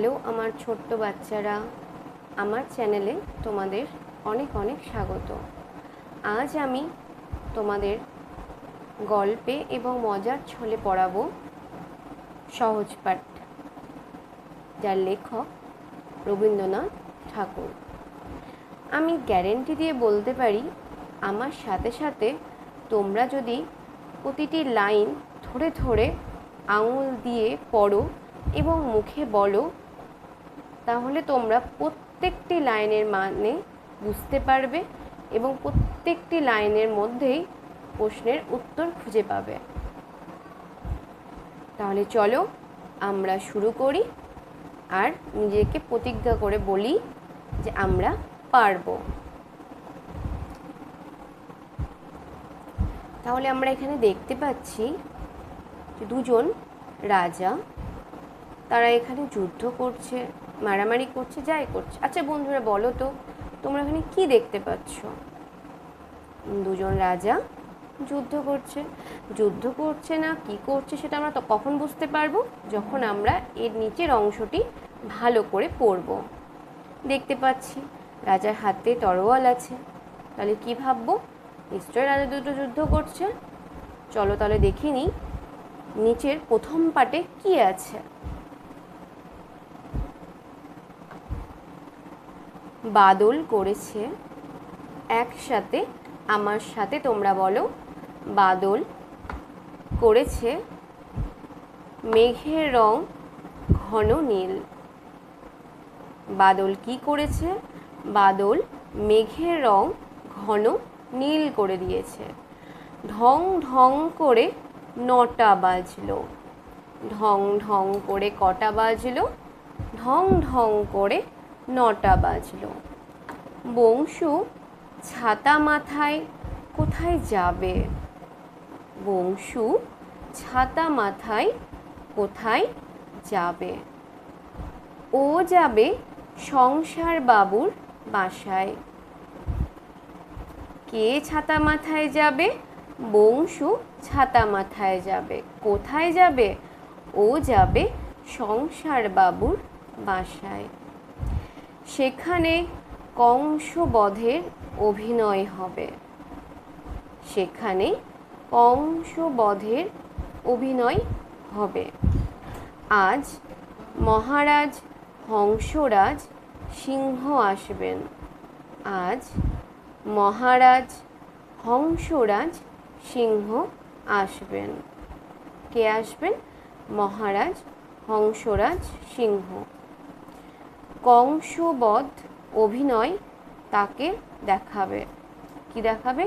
Hello আমার ছোট্ট বাচ্চারা, আমার চ্যানেলে তোমাদের অনেক অনেক স্বাগত। আজ আমি তোমাদের গল্পে এবং মজার ছলে পড়াবো সহজ পাঠ, যার লেখক রবীন্দ্রনাথ ঠাকুর। আমি গ্যারেন্টি দিয়ে বলতে পারি, আমার সাথে সাথে তোমরা যদি প্রতিটি লাইন ধরে ধরে আঙুল দিয়ে পড়ো এবং মুখে বলো, তাহলে তোমরা প্রত্যেকটি লাইনের মানে বুঝতে পারবে এবং প্রত্যেকটি লাইনের মধ্যেই প্রশ্নের উত্তর খুঁজে পাবে। তাহলে চলো আমরা শুরু করি আর নিজেকে প্রতিজ্ঞা করে বলি যে আমরা পারবো। তাহলে আমরা এখানে দেখতে পাচ্ছি যে দুজন রাজা, তারা এখানে যুদ্ধ করছে, মারামারি করছে, যাই করছে। আচ্ছা বন্ধুরা, বলো তো তোমরা এখানে কি দেখতে পাচ্ছ? দুজন রাজা যুদ্ধ করছে না কি করছে সেটা আমরা তো কখন বুঝতে পারবো? যখন আমরা এর নিচের অংশটি ভালো করে পড়ব। দেখতে পাচ্ছি রাজার হাতে তরোয়াল আছে, তাহলে কি ভাববো? নিশ্চয়ই রাজা দুটো যুদ্ধ করছে। চলো তাহলে দেখে নিই নিচের প্রথম পাটে কি আছে। বাদল করেছে, একসাথে আমার সাথে তোমরা বলো, বাদল করেছে মেঘের রং ঘন নীল। বাদল কি করেছে? বাদল মেঘের রং ঘন নীল করে দিয়েছে। ঢং ঢং করে 9টা বাজলো। ঢং ঢং করে কটা বাজলো? ঢং ঢং করে 9টা বাজলো। বংশু ছাতা মাথায় কোথায় যাবে? বংশু ছাতা মাথায় কোথায় যাবে? ও যাবে সংসার বাবুর বাসায়। কে ছাতা মাথায় যাবে? বংশু ছাতা মাথায় যাবে। কোথায় যাবে? ও যাবে সংসার বাবুর বাসায়। সেখানে কংসবধের অভিনয় হবে। সেখানে কংসবধের অভিনয় হবে। আজ মহারাজ হংসরাজ সিংহ আসবেন। আজ মহারাজ হংসরাজ সিংহ আসবেন। কে আসবেন? মহারাজ হংসরাজ সিংহ। কংসবধ অভিনয় তাকে দেখাবে। কি দেখাবে?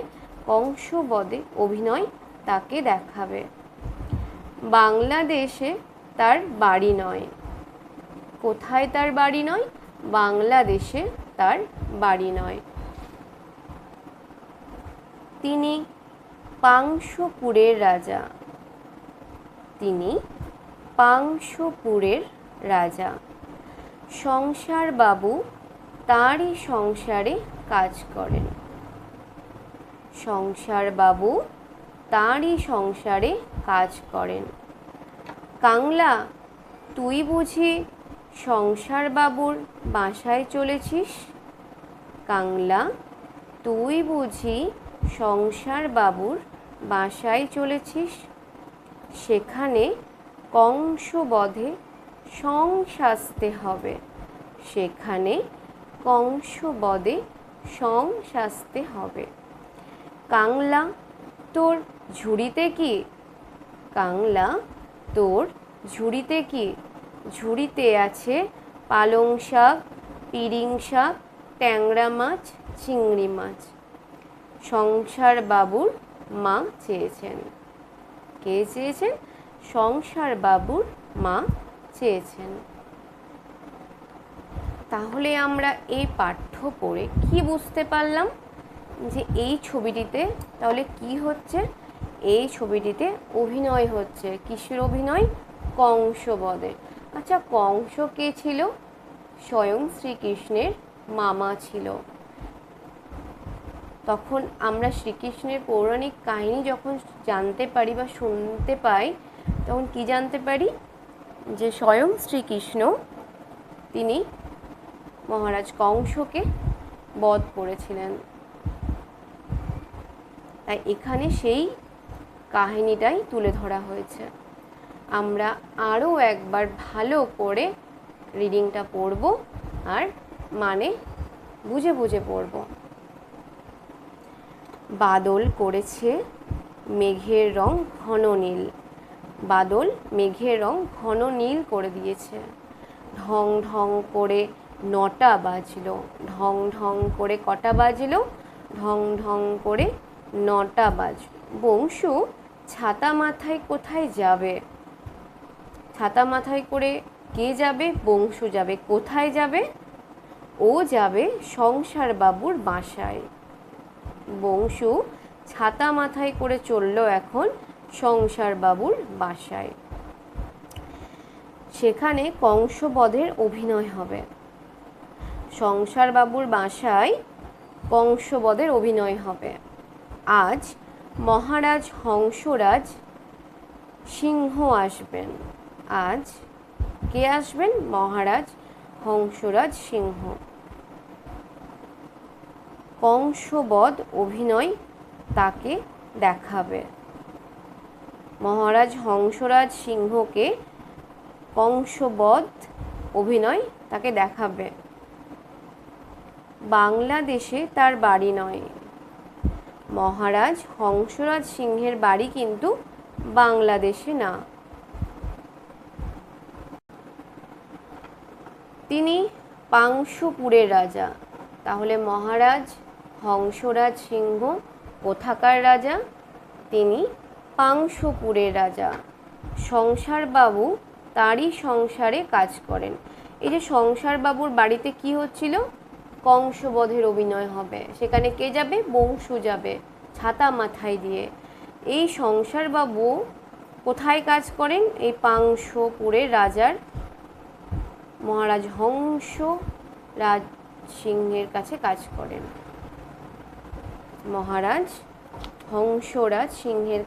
কংসবধে অভিনয় তাকে দেখাবে। বাংলাদেশে তার বাড়ি নয়। কোথায় তার বাড়ি নয়? বাংলাদেশে তার বাড়ি নয়। তিনি পাংশুপুরের রাজা। তিনি পাংশুপুরের রাজা। সংসার বাবু তারই সংসারে কাজ করেন। সংসার বাবু তারই সংসারে কাজ করেন। কাংলা, তুই বুঝি সংসার বাবুর বাসায় চলেছিস? কাংলা, তুই বুঝি সংসার বাবুর বাসায় চলেছিস? সেখানে কংসবধে সংসাজতে হবে। সেখানে কংসবধে সংসাজতে হবে। কাংলা, তোর ঝুড়িতে কি? কাংলা, তোর ঝুড়িতে কি? ঝুড়িতে আছে পালং শাক, পিরিং শাক, ট্যাংরা মাছ, চিংড়ি মাছ। সংসার বাবুর মা চেয়েছেন। কে চেয়েছেন? সংসার বাবুর মা চেয়েছেন। তাহলে আমরা এই পাঠ্য পড়ে কি বুঝতে পারলাম? যে এই ছবিটিতে তাহলে কি হচ্ছে? এই ছবিটিতে অভিনয় হচ্ছে। কিসের অভিনয়? কংসবধে। আচ্ছা, কংস কে ছিল? স্বয়ং শ্রীকৃষ্ণের মামা ছিল। তখন আমরা শ্রীকৃষ্ণের পৌরাণিক কাহিনী যখন জানতে পারি বা শুনতে পাই, তখন কি জানতে পারি? যে স্বয়ং শ্রীকৃষ্ণ তিনি মহারাজ কংসকে বধ করেছিলেন। তাই এখানে সেই কাহিনীটাই তুলে ধরা হয়েছে। আমরা আরও একবার ভালো করে রিডিংটা পড়ব আর মানে বুঝে বুঝে পড়ব। বাদল করেছে মেঘের রং ঘন নীল। বাদল মেঘের রং ঘন নীল করে দিয়েছে। ঢং ঢং করে 9টা বাজলো। ঢং ঢং করে কটা বাজলো? ঢং ঢং করে 9টা বাজলো। বংশু ছাতা মাথায় কোথায় যাবে? ছাতা মাথায় করে কে যাবে? বংশু যাবে। কোথায় যাবে? ও যাবে সংসার বাবুর বাসায়। বংশু ছাতা মাথায় করে চলল এখন সংসার বাবুর বাসায়। সেখানে কংসবধের অভিনয় হবে। সংসার বাবুর বাসায় কংসবধের অভিনয় হবে। আজ মহারাজ হংসরাজ সিংহ আসবেন। আজ কে আসবেন? মহারাজ হংসরাজ সিংহ। কংসবধ অভিনয় তাকে দেখাবে। মহারাজ হংসরাজ সিংহকে কংসবধ অভিনয় তাকে দেখাবে। বাংলাদেশে তার বাড়ি নয়। মহারাজ হংসরাজ সিংহের বাড়ি কিন্তু বাংলাদেশে না। তিনি পাংশুপুরের রাজা। তাহলে মহারাজ হংসরাজ সিংহ কোথাকার রাজা? তিনি পাংশুপুরের রাজা। সংসারবাবু তারই সংসারে কাজ করেন। এই যে সংসারবাবুর বাড়িতে কি হচ্ছিল? কংসবধের অভিনয় হবে। সেখানে কে যাবে? বংশু যাবে ছাতা মাথায় দিয়ে। এই সংসারবাবু কোথায় কাজ করেন? এই পাংশুপুরের রাজার মহারাজ হংসরাজ সিংহের কাছে কাজ করেন। মহারাজ হংসরাজ সিংহের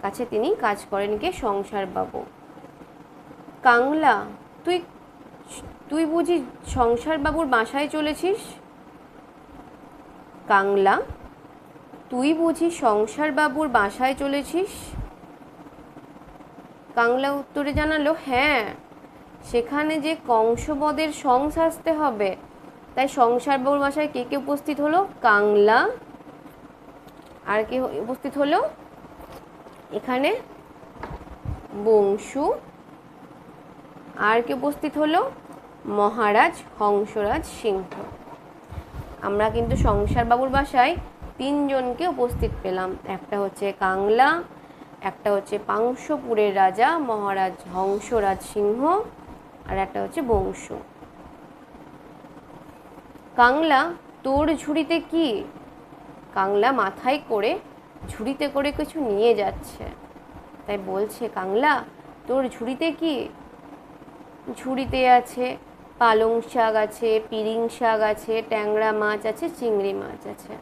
কাছে তিনি কাজ করেন। কে? সংসারবাবু। কাংলা, তুই বুঝি সংসারবাবুর বাসায় চলেছিস? কাংলা, তুই বুঝি সংসারবাবুর বাসায় চলেছিস? কাংলা উত্তরে জানালো, হ্যাঁ, সেখানে যে কংসবধের সং সাজতে হবে, তাই সংসারবাবুর বাসায় কে কে উপস্থিত হলো? কাংলা। আর কে উপস্থিত হলো? এখানে বংশু। আর কে উপস্থিত হলো? মহারাজ হংসরাজ সিংহ। আমরা কিন্তু সংসারবাবুর বাসায় 3 জনকে উপস্থিত পেলাম। একটা হচ্ছে কাংলা, একটা হচ্ছে পাংশুপুরের রাজা মহারাজ হংসরাজ সিংহ, আর একটা হচ্ছে বংশু। কাংলা, তোর ঝুড়িতে কি? কাংলা মাথায় করে ঝুড়িতে করে কিছু নিয়ে যাচ্ছে। তাই বলছে, কাংলা, তোর ঝুড়িতে কি? ঝুড়িতে আছে পালং শাক আছে, পিরিং শাক আছে, ট্যাংরা মাছ আছে, চিংড়ি মাছ আছে।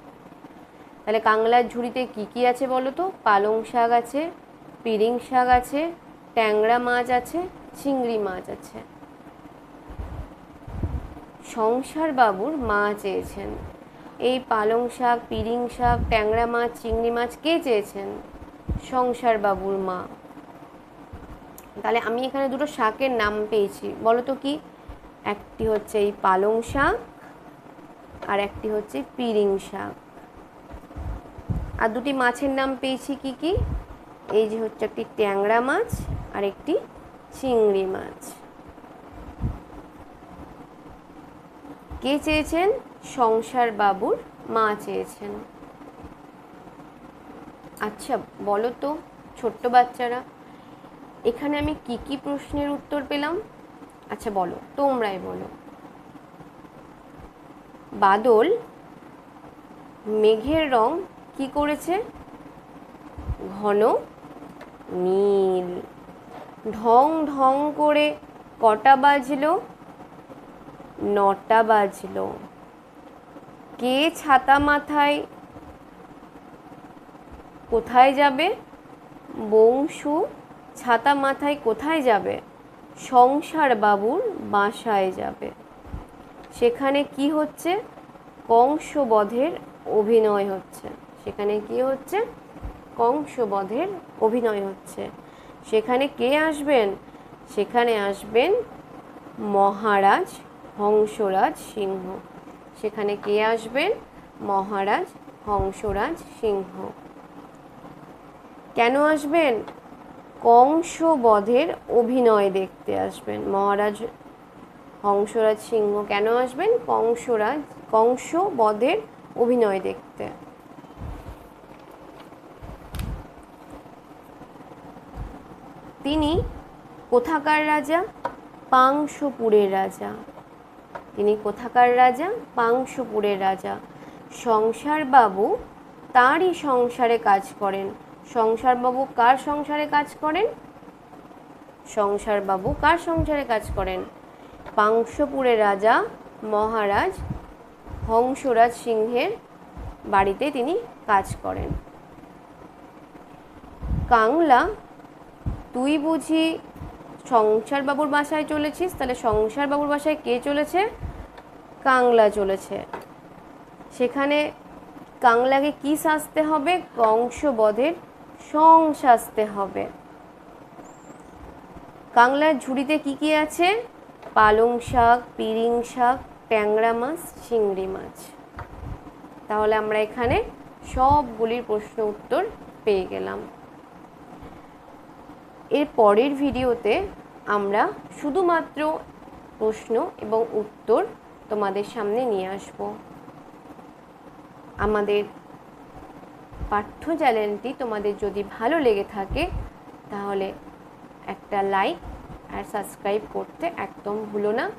তাহলে কাংলার ঝুড়িতে কি কি আছে বলো তো? পালং শাক আছে, পিরিং শাক আছে, ট্যাংরা মাছ আছে, চিংড়ি মাছ আছে। সংসারবাবুর মা চেয়েছেন। এই পালং শাক, পিরিং শাক, ট্যাংরা মাছ, চিংড়ি মাছ কে চেয়েছেন? সংসারবাবুর মা। তাহলে আমি এখানে দুটো শাকের নাম পেয়েছি, বলো তো কি? একটি হচ্ছে এই পালং শাক আর একটি হচ্ছে পিরিং শাক। আর দুটি মাছের নাম পেয়েছি কি কি? এই যে হচ্ছে একটি ট্যাংরা মাছ আর একটি চিংড়ি মাছ। কে চেয়েছেন? সংসারবাবুর মা চেয়েছেন। আচ্ছা বলো তো ছোট্ট বাচ্চারা, এখানে আমি কি কি প্রশ্নের উত্তর পেলাম? আচ্ছা বলো, তোমরাই বলো। বাদল মেঘের রং কি করেছে? ঘন নীল। ঢং ঢং করে কটা বাজলো? 9টা বাজলো। কে ছাতা মাথায় কোথায় যাবে? বংশু ছাতা মাথায় কোথায় যাবে? সংসার বাবুর বাসায় যাবে। সেখানে কি হচ্ছে? কংসবধের অভিনয় হচ্ছে। সেখানে কি হচ্ছে? কংসবধের অভিনয় হচ্ছে। সেখানে কে আসবেন? সেখানে আসবেন মহারাজ হংসরাজ সিংহ। সেখানে কে আসবেন? মহারাজ হংসরাজ সিংহ। কেন আসবেন? কংসবধের অভিনয় দেখতে আসবেন। মহারাজ হংসরাজ সিংহ কেন আসবেন? কংসবধের অভিনয় দেখতে। তিনি কোথাকার রাজা? পাংশুপুরের রাজা। তিনি কোথাকার রাজা? পাংশুপুরের রাজা। সংসারবাবু তারই সংসারে কাজ করেন। সংসারবাবু কার সংসারে কাজ করেন? সংসারবাবু কার সংসারে কাজ করেন? পাংশুপুরের রাজা মহারাজ হংসরাজ সিংহের বাড়িতে তিনি কাজ করেন। কাংলা, তুই বুঝি সংসারবাবুর বাসায় চলেছিস? তাহলে সংসারবাবুর বাসায় কে চলেছে? কাংলা চলেছে। সেখানে কাংলাকে কি সাজতে হবে? কংসবধের সং সাজতে হবে। কাংলার ঝুড়িতে কি কি আছে? পালং শাক, পিরিং শাক, ট্যাংরা মাছ, চিংড়ি মাছ। তাহলে আমরা এখানে সবগুলির প্রশ্ন উত্তর পেয়ে গেলাম। এর পরের ভিডিওতে আমরা শুধুমাত্র প্রশ্ন এবং উত্তর তোমাদের সামনে নিয়ে আসব। আমাদের পাঠ্য চ্যানেলটি তোমাদের যদি ভালো লেগে থাকে তাহলে একটা লাইক আর সাবস্ক্রাইব করতে একদম ভুলো না।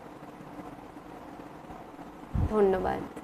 ধন্যবাদ।